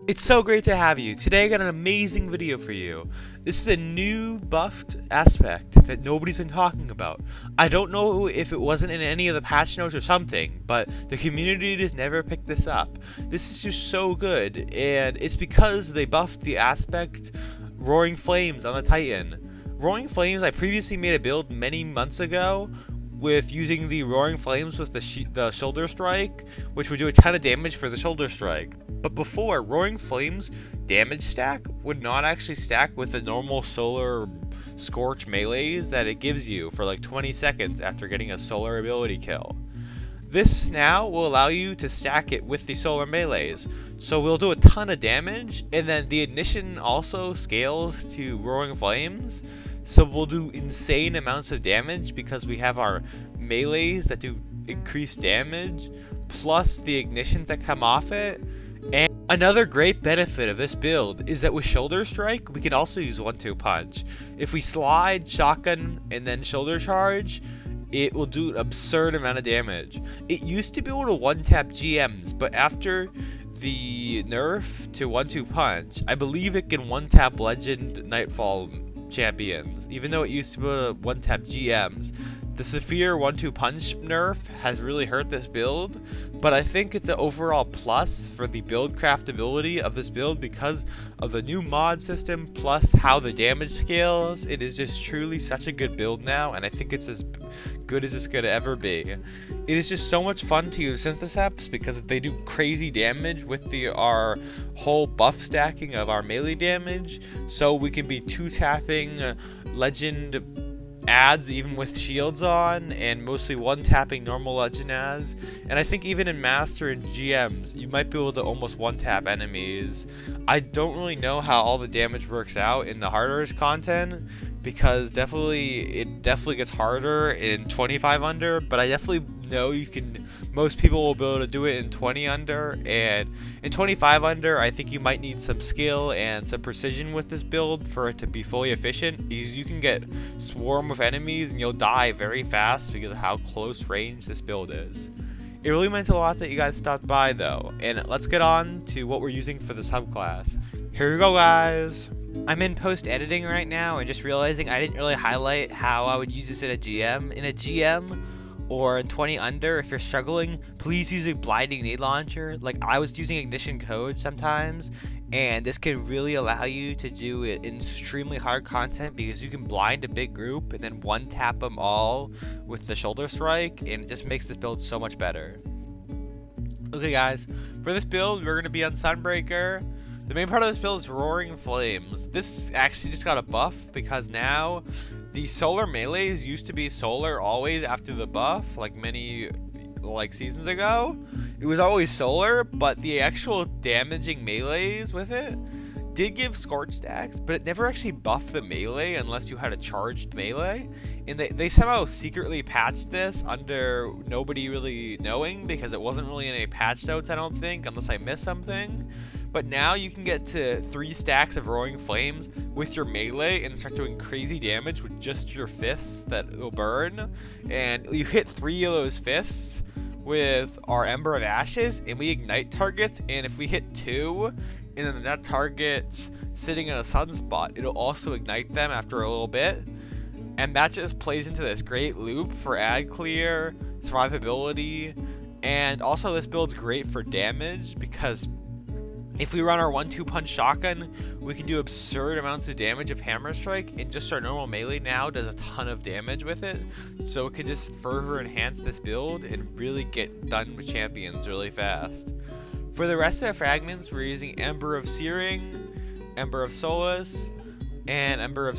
It's so great to have you. Today I got an amazing video for you. This is a new buffed aspect that nobody's been talking about. I don't know if it wasn't in any of the patch notes or something, but the community has never picked this up. This is just so good, and it's because they buffed the aspect Roaring Flames on the Titan. Roaring Flames, I previously made a build many months ago with using the Roaring Flames with the Shoulder Strike, which would do a ton of damage for the Shoulder Strike. But before, Roaring Flames damage stack would not actually stack with the normal Solar Scorch melees that it gives you for like 20 seconds after getting a Solar ability kill. This now will allow you to stack it with the Solar melees, so we'll do a ton of damage, and then the ignition also scales to Roaring Flames, so we'll do insane amounts of damage because we have our melees that do increased damage, plus the ignitions that come off it. And another great benefit of this build is that with Shoulder Strike, we can also use 1-2 Punch. If we slide, shotgun, and then shoulder charge, it will do an absurd amount of damage. It used to be able to one-tap GMs, but after the nerf to 1-2 Punch, I believe it can one-tap Legend Nightfall champions, even though it used to be able to one-tap GMs. The severe 1-2 Punch nerf has really hurt this build, but I think it's an overall plus for the build craftability of this build because of the new mod system, plus how the damage scales. It is just truly such a good build now, and I think it's as good as it's going to ever be. It is just so much fun to use Syntheseps because they do crazy damage with our whole buff stacking of our melee damage, so we can be 2-tapping legend ads even with shields on, and mostly one-tapping normal legend ads. And I think even in Master and GMs, you might be able to almost one-tap enemies. I don't really know how all the damage works out in the harder content, because it definitely gets harder in 25 under, but I definitely know most people will be able to do it in 20 under, and in 25 under I think you might need some skill and some precision with this build for it to be fully efficient, because you can get swarm of enemies and you'll die very fast because of how close range this build is. It really meant a lot that you guys stopped by though, and let's get on to what we're using for the subclass. Here we go, guys! I'm in post-editing right now and just realizing I didn't really highlight how I would use this in a GM. In a GM or in 20 under, if you're struggling, please use a blinding nade launcher. Like, I was using ignition code sometimes, and this can really allow you to do it in extremely hard content because you can blind a big group and then one-tap them all with the shoulder strike, and it just makes this build so much better. Okay guys, for this build we're going to be on Sunbreaker. The main part of this build is Roaring Flames. This actually just got a buff because now the solar melees used to be solar always after the buff, like many seasons ago. It was always solar, but the actual damaging melees with it did give scorch stacks, but it never actually buffed the melee unless you had a charged melee. And they somehow secretly patched this under nobody really knowing, because it wasn't really in any patch notes, I don't think, unless I missed something. But now you can get to 3 stacks of Roaring Flames with your melee and start doing crazy damage with just your fists that will burn. And you hit 3 of those fists with our Ember of Ashes, and we ignite targets, and if we hit 2, and then that target's sitting in a sunspot, it'll also ignite them after a little bit. And that just plays into this great loop for ad clear, survivability, and also this build's great for damage because if we run our 1-2 punch shotgun, we can do absurd amounts of damage of hammer strike, and just our normal melee now does a ton of damage with it, so it can just further enhance this build and really get done with champions really fast. For the rest of the fragments, we're using Ember of Searing, Ember of Solace, and Ember of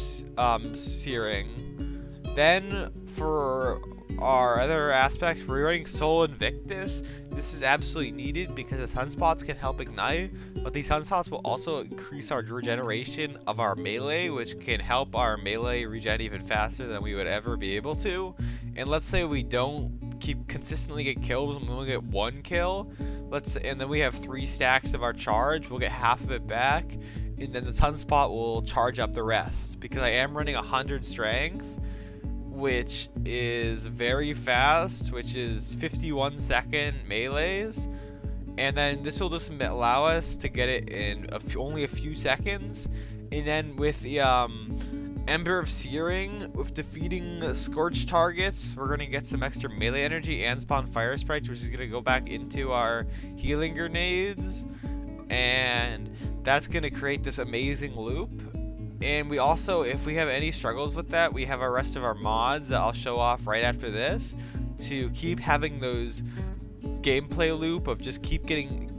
Searing. Then for our other aspects, we're running Soul Invictus. This is absolutely needed because the sunspots can help ignite, but these sunspots will also increase our regeneration of our melee, which can help our melee regen even faster than we would ever be able to. And let's say we don't consistently get kills, and we only get 1 kill, and then we have 3 stacks of our charge, we'll get half of it back, and then the sunspot will charge up the rest. Because I am running 100 strength, which is very fast, which is 51-second melees, and then this will just allow us to get it in only a few seconds. And then with the Ember of Searing, with defeating scorched targets, we're gonna get some extra melee energy and spawn fire sprites, which is gonna go back into our healing grenades, and that's gonna create this amazing loop. And we also, if we have any struggles with that, we have our rest of our mods that I'll show off right after this to keep having those gameplay loop of just keep getting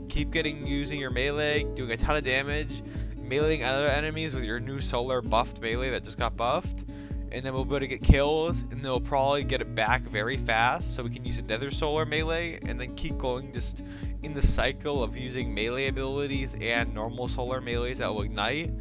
using your melee, doing a ton of damage, meleeing other enemies with your new solar buffed melee that just got buffed, and then we'll be able to get kills, and then we'll probably get it back very fast so we can use another solar melee, and then keep going just in the cycle of using melee abilities and normal solar melees that will ignite,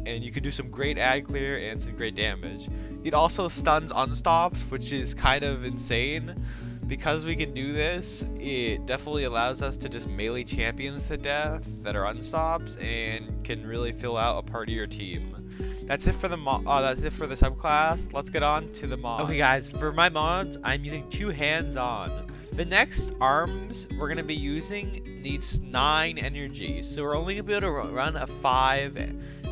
and you can do some great ad clear and some great damage. It also stuns unstops, which is kind of insane. Because we can do this, it definitely allows us to just melee champions to death that are unstops and can really fill out a part of your team. That's it for the that's it for the subclass. Let's get on to the mods. Okay guys, for my mods, I'm using 2 hands-on. The next arms we're gonna be using needs 9 energy, so we're only gonna be able to run a 5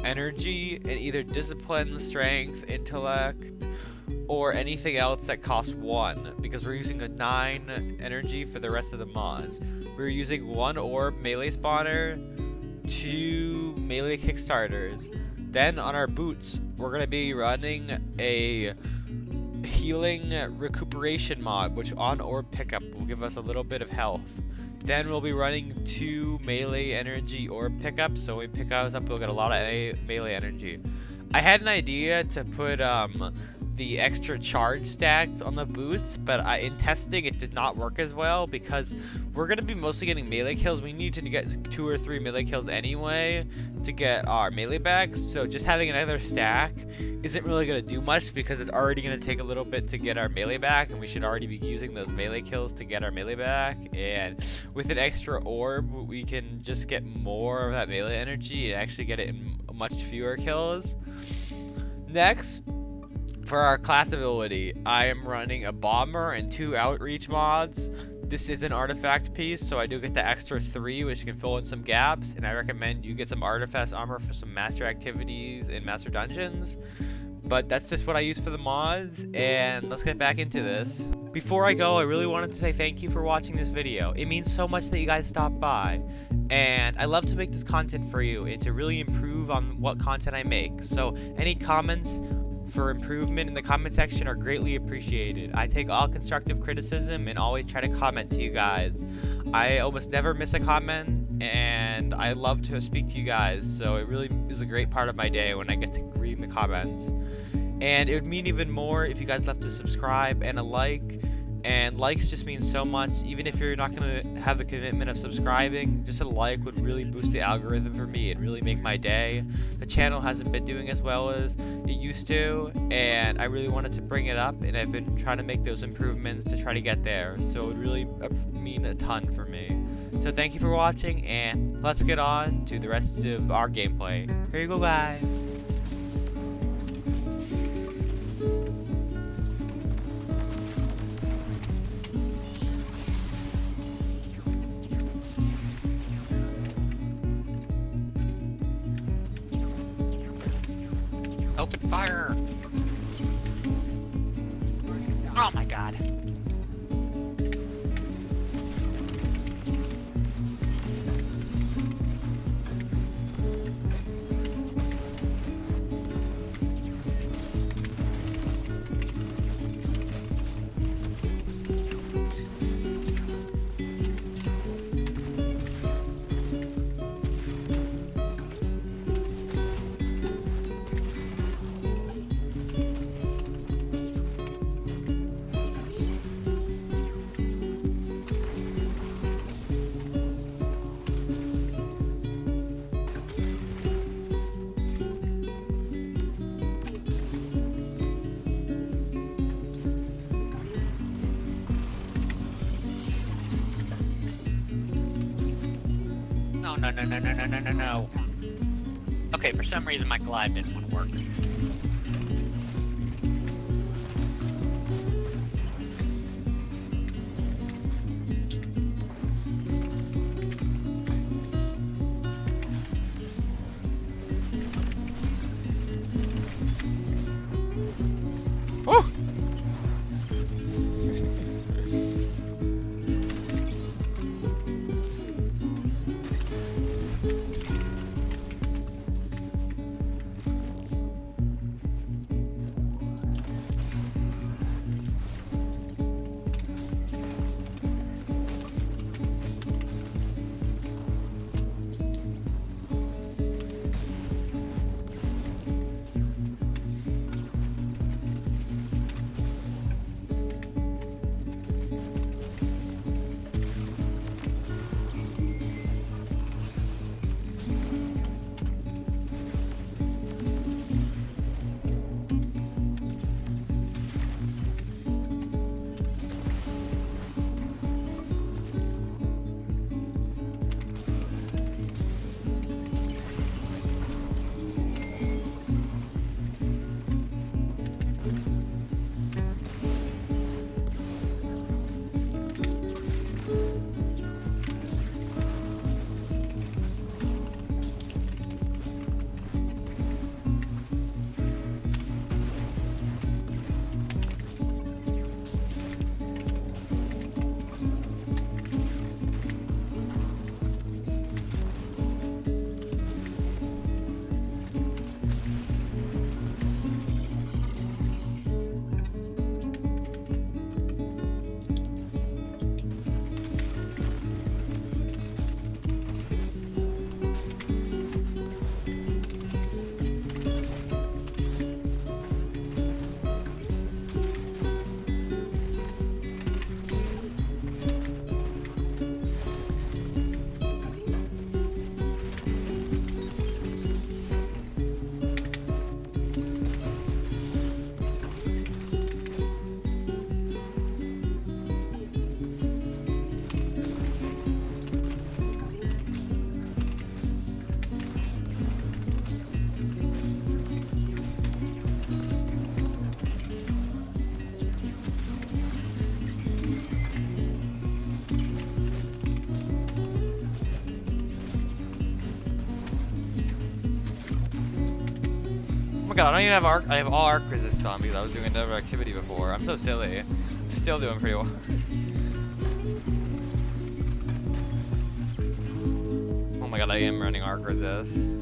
energy in either discipline, strength, intellect, or anything else that costs 1, because we're using a 9 energy for the rest of the mods. We're using 1 orb melee spawner, 2 melee kickstarters. Then on our boots, we're going to be running a healing recuperation mod, which on orb pickup will give us a little bit of health. Then we'll be running 2 melee energy orb pickups, so when we pick those up, we'll get a lot of melee energy. I had an idea to put the extra charge stacks on the boots, but in testing it did not work as well, because we're going to be mostly getting melee kills. We need to get 2 or 3 melee kills anyway to get our melee back, so just having another stack isn't really going to do much, because it's already going to take a little bit to get our melee back, and we should already be using those melee kills to get our melee back. And with an extra orb, we can just get more of that melee energy and actually get it in much fewer kills. Next, for our class ability, I am running a bomber and 2 outreach mods. This is an artifact piece, so I do get the extra 3, which can fill in some gaps, and I recommend you get some artifact armor for some master activities and master dungeons. But that's just what I use for the mods, and let's get back into this. Before I go, I really wanted to say thank you for watching this video. It means so much that you guys stopped by, and I love to make this content for you and to really improve on what content I make. So any comments for improvement in the comment section are greatly appreciated. I take all constructive criticism and always try to comment to you guys. I almost never miss a comment, and I love to speak to you guys, so it really is a great part of my day when I get to read the comments. And it would mean even more if you guys left a subscribe and a like, and likes just mean so much. Even if you're not going to have the commitment of subscribing, just a like would really boost the algorithm for me and really make my day. The channel hasn't been doing as well as it used to, and I really wanted to bring it up, and I've been trying to make those improvements to try to get there, so it would really mean a ton for me. So thank you for watching, and let's get on to the rest of our gameplay. Here you go, guys. Open fire! Oh my god. No. Okay, for some reason my glide didn't want to work. my god, I don't even have arc. I have all arc resist on because I was doing another activity before. I'm so silly. Still doing pretty well. Oh my god, I am running arc resist.